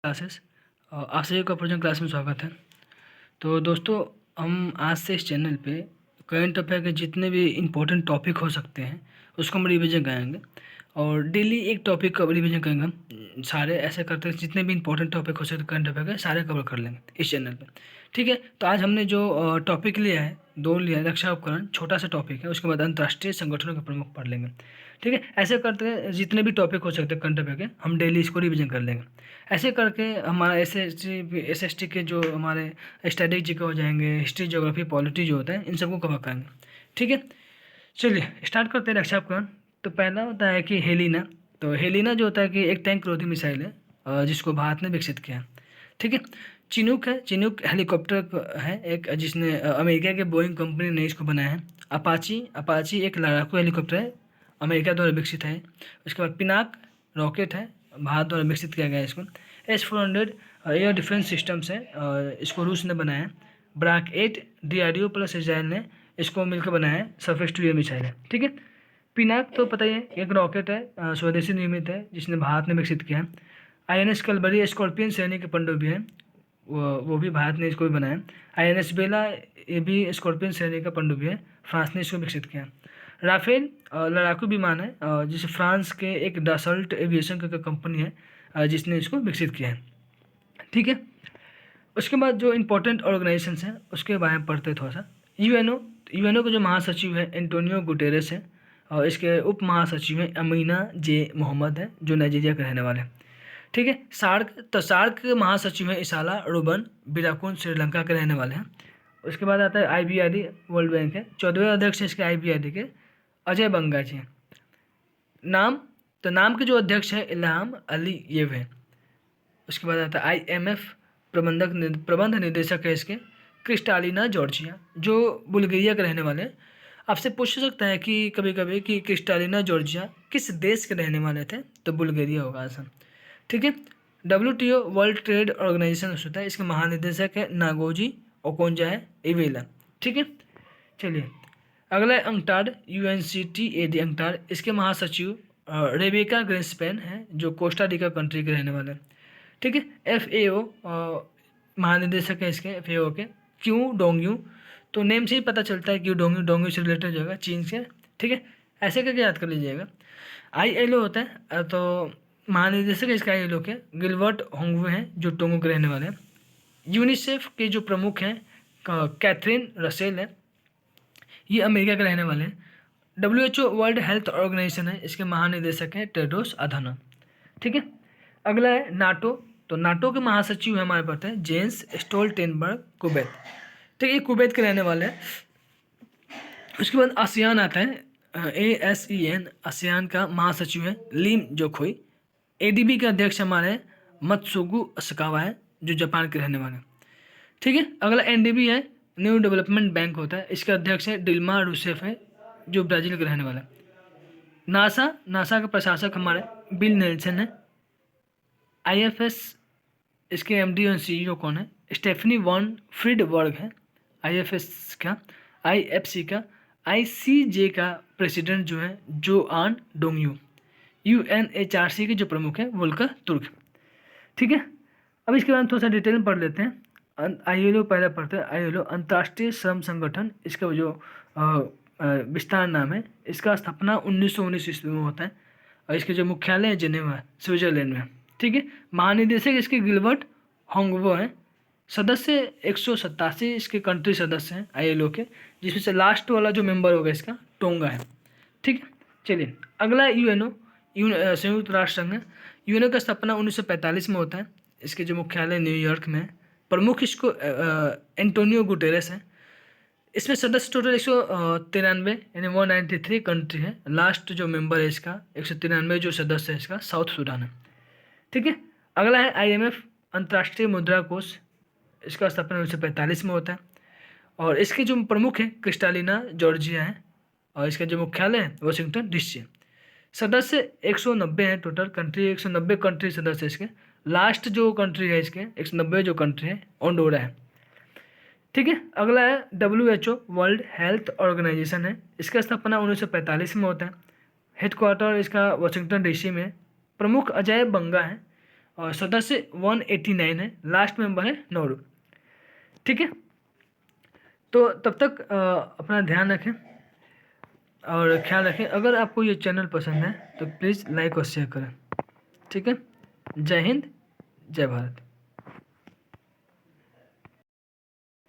Classes आप सभी का प्रोजेक्ट क्लास में स्वागत है। तो दोस्तों, हम आज से इस चैनल पे करंट अफेयर के जितने भी इम्पोर्टेंट टॉपिक हो सकते हैं उसको हम रिवीजन करेंगे और डेली एक टॉपिक का रिवीजन करेंगे। हम सारे ऐसे करते हैं, जितने भी इंपॉर्टेंट टॉपिक हो सकते हैं करंट अफेयर के सारे कवर कर लेंगे इस चैनल पे। ठीक है, तो आज हमने जो टॉपिक लिया है, दो लिया है। रक्षा उपकरण छोटा सा टॉपिक है, उसके बाद अंतर्राष्ट्रीय संगठनों के प्रमुख पढ़ लेंगे। ठीक है, ऐसे करते हैं जितने भी टॉपिक हो सकते हैं करंट अफेयर के हम डेली इसको रिवीजन कर लेंगे। ऐसे करके हमारा एस एस टी के जो हमारे स्टैटिक जी के हो जाएंगे, हिस्ट्री ज्योग्राफी पॉलिटी जो होता है इन सबको कवर करेंगे। ठीक है, चलिए स्टार्ट करते हैं रक्षा उपकरण। तो पहला होता है कि हेलिना। तो हेलिना जो होता है कि एक टैंक रोधी मिसाइल है जिसको भारत ने विकसित किया है। ठीक है, चिनूक है। चिनूक हेलीकॉप्टर है एक, जिसने अमेरिका के बोइंग कंपनी ने इसको बनाया है। अपाची अपाची एक लड़ाकू हेलीकॉप्टर है, अमेरिका द्वारा विकसित है। उसके बाद पिनाक रॉकेट है, भारत द्वारा विकसित किया गया है इसको। S-400 एयर डिफेंस सिस्टम्स है, इसको रूस ने बनाया है। ब्राक 8 DRDO प्लस इजराइल ने इसको मिलकर बनाया है, सरफेस टू एयर मिसाइल है। ठीक है, पिनाक तो पता ही है, एक रॉकेट है, स्वदेशी निर्मित है, जिसने भारत ने विकसित किया है। INS कलबरी स्कॉर्पियन श्रेणी के पनडुब्बी है, वो भी भारत ने इसको भी बनाया है। INS बेला ये भी स्कॉर्पियन श्रेणी का पनडुब्बी है, फ्रांस ने इसको विकसित किया। राफेल लड़ाकू विमान है, जिसे फ्रांस के एक डसल्ट एविएशन का कंपनी है जिसने इसको विकसित किया है। ठीक है, उसके बाद जो इम्पोर्टेंट ऑर्गेनाइजेशंस हैं उसके बारे में पढ़ते हैं थोड़ा सा। यूएनओ का जो महासचिव है एंटोनियो गुटेरेस है, और इसके उप महासचिव हैं अमीना जे मोहम्मद है, जो नाइजीरिया के रहने वाले हैं। ठीक है, सार्क के महासचिव हैं इसाला रुबन बिराकुन, श्रीलंका के रहने वाले हैं। उसके बाद आता है IBRD, वर्ल्ड बैंक है। 14वें अध्यक्ष है इसके IBRD के अजय बंगा जी हैं। नाम के जो अध्यक्ष है इल्हाम अलीयेव है। उसके बाद आता है IMF प्रबंध निदेशक है इसके क्रिस्टालिना जॉर्जिया, जो बुल्गारिया के रहने वाले हैं। आपसे पूछ सकता है कि कभी कभी कि क्रिस्टालिना जॉर्जिया किस देश के रहने वाले थे, तो बुल्गारिया होगा आंसर। ठीक है, WTO वर्ल्ड ट्रेड ऑर्गेनाइजेशन होता है, इसके महानिदेशक है नागोजी ओकोंजा है इवेला। ठीक है, चलिए अगला है अंकटाड, UNCTAD अंकटाड, इसके महासचिव रेबेका ग्रिन्सपैन है, जो कोस्टा रिका कंट्री के रहने वाले हैं। ठीक है, FAO महानिदेशक है इसके FAO के क्यों डोंगयू। तो नेम से ही पता चलता है क्यों डोंगयू, डोंगयू से रिलेटेड जो है चीन से। ठीक है, ऐसे करके याद कर लीजिएगा। ILO होता है, तो महानिदेशक इसका ILO के गिलबर्ट होंगवे हैं, जो टोंगो के रहने वाले हैं। यूनिसेफ के जो प्रमुख हैं कैथरीन रसेल है, ये अमेरिका के रहने वाले हैं। WHO वर्ल्ड हेल्थ ऑर्गेनाइजेशन है, इसके महानिदेशक हैं टेड्रोस अधानम। ठीक है, अगला है नाटो। तो नाटो के महासचिव है हमारे पास है जेंस स्टोल्टेनबर्ग कुवैत। ठीक है, ये कुवैत के रहने वाले हैं। उसके बाद आसियान आता है, ASEAN आसियान का महासचिव है लीम जोखोई। ADB के अध्यक्ष हमारे मत्सुगु असकावा है, जो जापान के रहने वाले हैं। ठीक है, अगला NDB है, न्यू डेवलपमेंट बैंक होता है, इसका अध्यक्ष है डिल्मा रूसेफ है, जो ब्राज़ील के रहने वाला है। नासा का प्रशासक हमारे बिल नेल्सन है। IFS इसके MD और CEO कौन है, स्टेफनी वॉन फ्रीडबर्ग है IFS का। IFC का ICJ का प्रेसिडेंट जो है जोआन डोंगयू। UNHRC के जो प्रमुख है वोल्कर तुर्क। ठीक है, अब इसके बाद थोड़ा सा डिटेल में पढ़ लेते हैं। ILO पहले पढ़ते हैं। ILO अंतर्राष्ट्रीय श्रम संगठन, इसका जो विस्तार नाम है, इसका स्थापना 1919 ईस्वी में होता है, और इसके जो मुख्यालय है जेनेवा स्विट्जरलैंड में। ठीक है, महानिदेशक इसके गिलबर्ट होंगवो हैं। सदस्य 187 इसके कंट्री सदस्य हैं ILO के, जिसमें से लास्ट वाला जो मेंबर होगा इसका टोंगा है। ठीक है, चलिए अगला UNO संयुक्त राष्ट्र संघ है। UNO का स्थापना 1945 में होता है, इसके जो मुख्यालय न्यूयॉर्क में है। प्रमुख इसको एंटोनियो गुटेरेस है। इसमें सदस्य टोटल 193 यानी 193 कंट्री है। लास्ट जो मेंबर है इसका 193 जो सदस्य है इसका साउथ सूडान है। ठीक है, अगला है IMF अंतर्राष्ट्रीय मुद्रा कोष, इसका स्थापना 1945 में होता है, और इसके जो प्रमुख हैं क्रिस्टालिना जॉर्जिया है, और इसका जो मुख्यालय है वाशिंगटन DC। सदस्य 190 हैं टोटल कंट्री, 190 कंट्री सदस्य इसके। लास्ट जो कंट्री है इसके 190 जो कंट्री है ओंडोरा है। ठीक है, अगला है WHO वर्ल्ड हेल्थ ऑर्गेनाइजेशन है, इसका स्थापना 1945 में होता है। हेडक्वार्टर इसका वाशिंगटन DC में। प्रमुख अजय बंगा है, और सदस्य 189 है, लास्ट मेंबर है नौरू। ठीक है, तो तब तक अपना ध्यान रखें और ख्याल रखें। अगर आपको ये चैनल पसंद है तो प्लीज़ लाइक और शेयर करें। ठीक है, जय हिंद, जय भारत।